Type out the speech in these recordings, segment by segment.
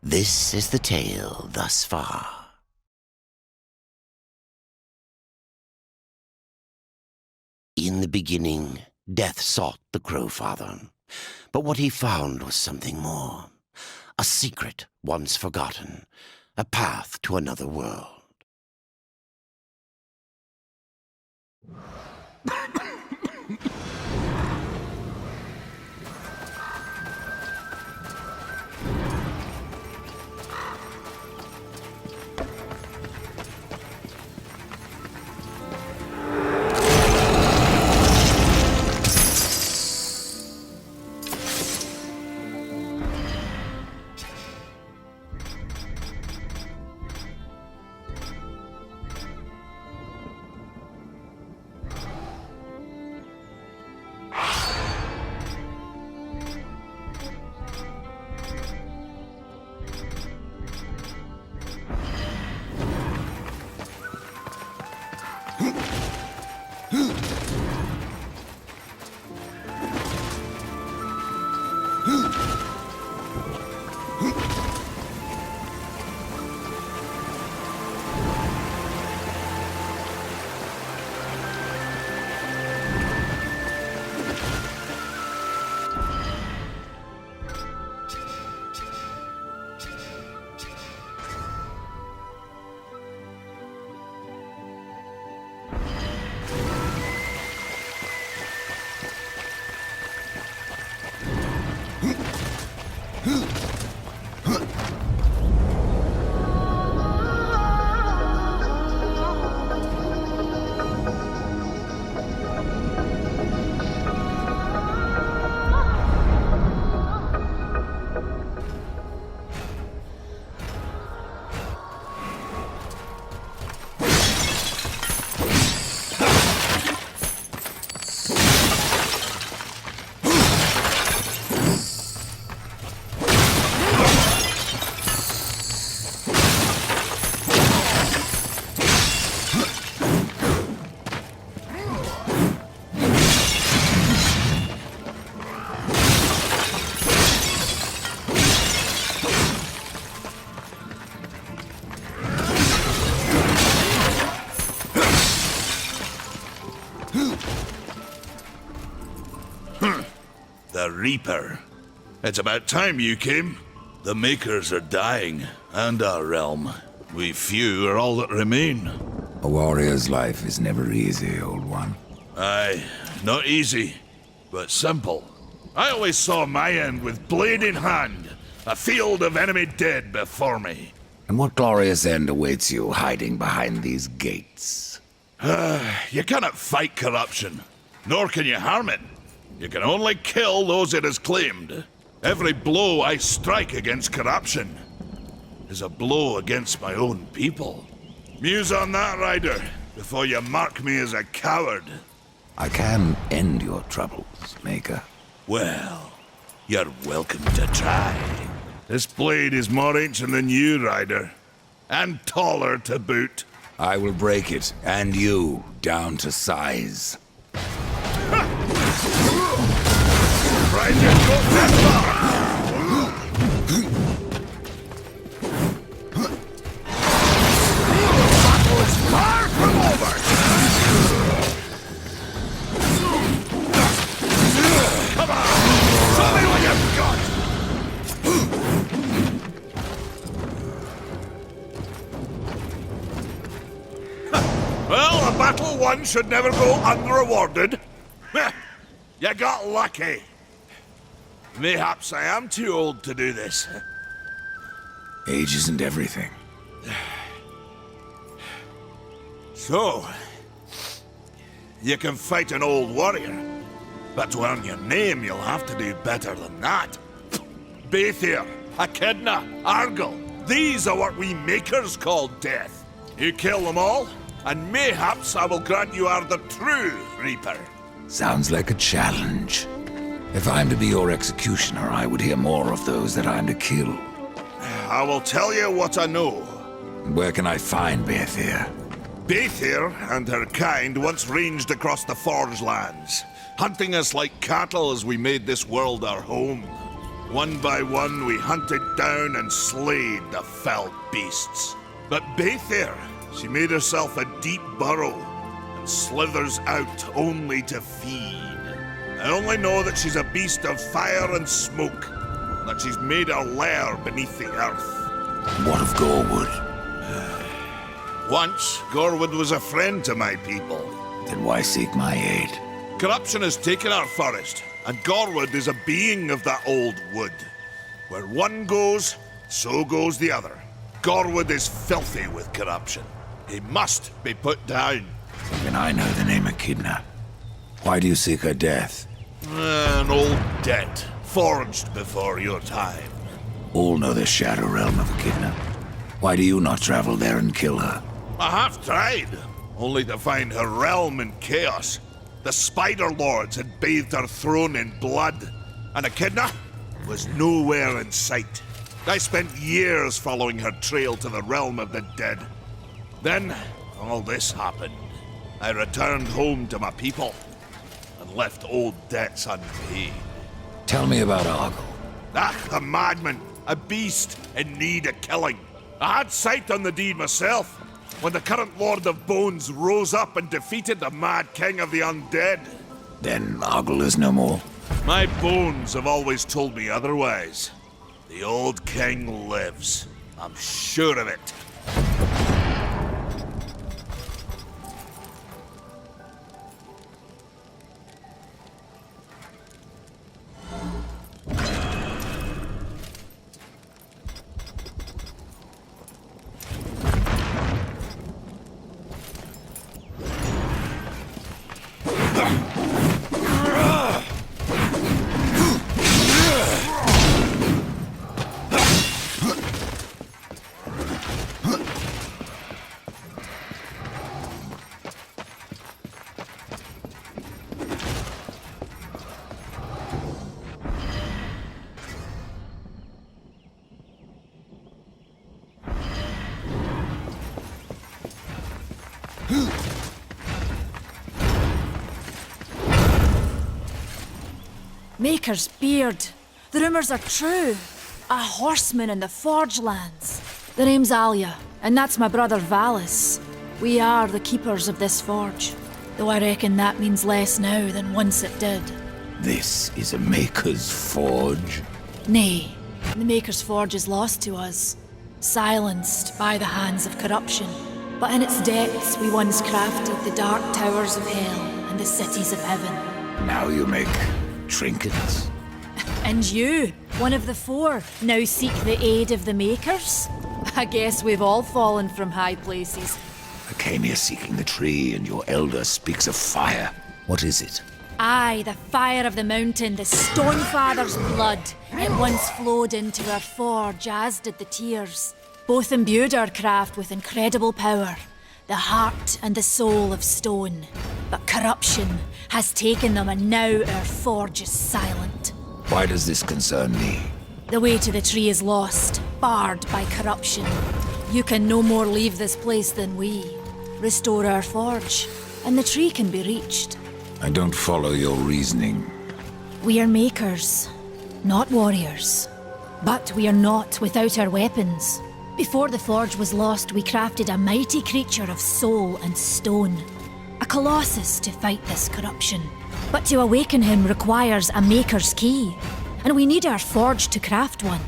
This is the tale thus far. In the beginning, death sought the Crowfather, but what he found was something more. A secret once forgotten, a path to another world. The Reaper. It's about time you came. The Makers are dying, and our realm. We few are all that remain. A warrior's life is never easy, old one. Aye, not easy, but simple. I always saw my end with blade in hand, a field of enemy dead before me. And what glorious end awaits you hiding behind these gates? You cannot fight corruption, nor can you harm it. You can only kill those it has claimed. Every blow I strike against corruption is a blow against my own people. Muse on that, Rider, before you mark me as a coward. I can end your troubles, Maker. Well, you're welcome to try. This blade is more ancient than you, Rider. And taller to boot. I will break it, and you, down to size. Right, you go that far! The battle is far from over! Come on! Show me what you've got! Well, a battle won should never go unrewarded. You got lucky. Mayhaps I am too old to do this. Age isn't everything. So, you can fight an old warrior, but to earn your name, you'll have to do better than that. Baethir, Echidna, Argyll, these are what we Makers call death. You kill them all, and mayhaps I will grant you are the true Reaper. Sounds like a challenge. If I'm to be your executioner, I would hear more of those that I'm to kill. I will tell you what I know. Where can I find Baethir? Baethir and her kind once ranged across the Forge lands, hunting us like cattle as we made this world our home. One by one, we hunted down and slayed the fell beasts. But Baether, she made herself a deep burrow and slithers out only to feed. I only know that she's a beast of fire and smoke, that she's made her lair beneath the earth. What of Gorwood? Once, Gorwood was a friend to my people. Then why seek my aid? Corruption has taken our forest, and Gorwood is a being of that old wood. Where one goes, so goes the other. Gorwood is filthy with corruption. He must be put down. Then I know the name Echidna. Why do you seek her death? An old debt, forged before your time. All know the Shadow Realm of Echidna. Why do you not travel there and kill her? I have tried, only to find her realm in chaos. The Spider Lords had bathed her throne in blood, and Echidna was nowhere in sight. I spent years following her trail to the realm of the dead. Then, all this happened. I returned home to my people, and left old debts unpaid. Tell me about Argyll. A madman, a beast in need of killing. I had sight on the deed myself, when the current Lord of Bones rose up and defeated the mad king of the undead. Then Argyll is no more. My bones have always told me otherwise. The old king lives. I'm sure of it. Maker's beard. The rumors are true. A horseman in the Forge lands. The name's Alya, and that's my brother Valis. We are the keepers of this forge, though I reckon that means less now than once it did. This is a Maker's Forge. Nay, the Maker's Forge is lost to us, silenced by the hands of corruption. But in its depths we once crafted the dark towers of hell and the cities of heaven. Now you make trinkets. And you, one of the four, now seek the aid of the Makers? I guess we've all fallen from high places. I came here seeking the tree, and your elder speaks of fire. What is it? Aye, the fire of the mountain, the Stonefather's blood. It once flowed into our forge, as did the tears. Both imbued our craft with incredible power, the heart and the soul of stone. But corruption has taken them, and now our forge is silent. Why does this concern me? The way to the tree is lost, barred by corruption. You can no more leave this place than we. Restore our forge, and the tree can be reached. I don't follow your reasoning. We are makers, not warriors. But we are not without our weapons. Before the forge was lost, we crafted a mighty creature of soul and stone. A colossus to fight this corruption. But to awaken him requires a maker's key. And we need our forge to craft one.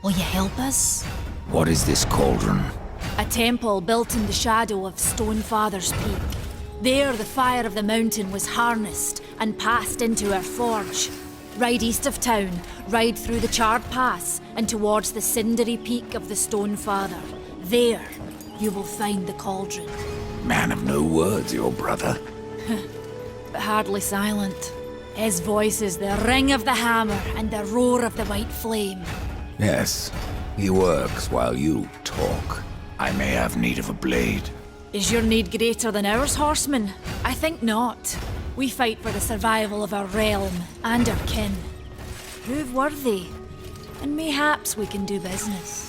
Will you help us? What is this cauldron? A temple built in the shadow of Stonefather's Peak. There the fire of the mountain was harnessed and passed into our forge. Ride east of town, ride through the charred pass and towards the cindery peak of the Stonefather. There you will find the cauldron. Man of no words, your brother. But hardly silent. His voice is the ring of the hammer and the roar of the white flame. Yes, he works while you talk. I may have need of a blade. Is your need greater than ours, horseman? I think not. We fight for the survival of our realm and our kin. Prove worthy, and mayhaps we can do business.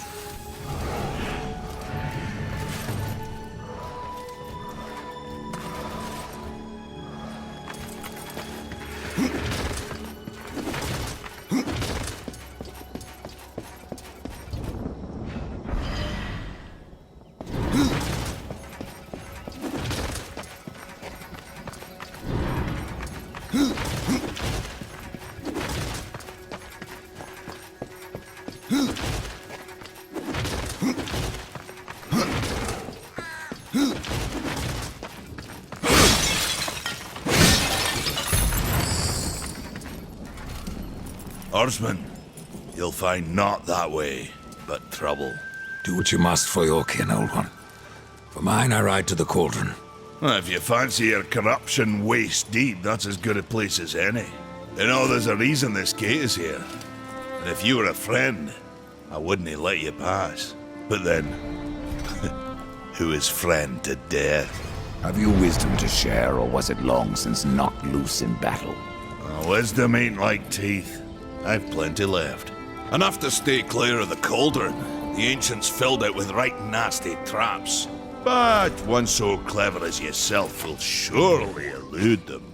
Oarsman, you'll find not that way, but trouble. Do what you must for your kin, old one. For mine, I ride to the cauldron. Well, if you fancy your corruption waist deep, that's as good a place as any. You know, there's a reason this gate is here. And if you were a friend, I wouldn't let you pass. But then, who is friend to death? Have you wisdom to share, or was it long since knocked loose in battle? Wisdom ain't like teeth. I've plenty left. Enough to stay clear of the cauldron. The ancients filled it with right nasty traps. But one so clever as yourself will surely elude them.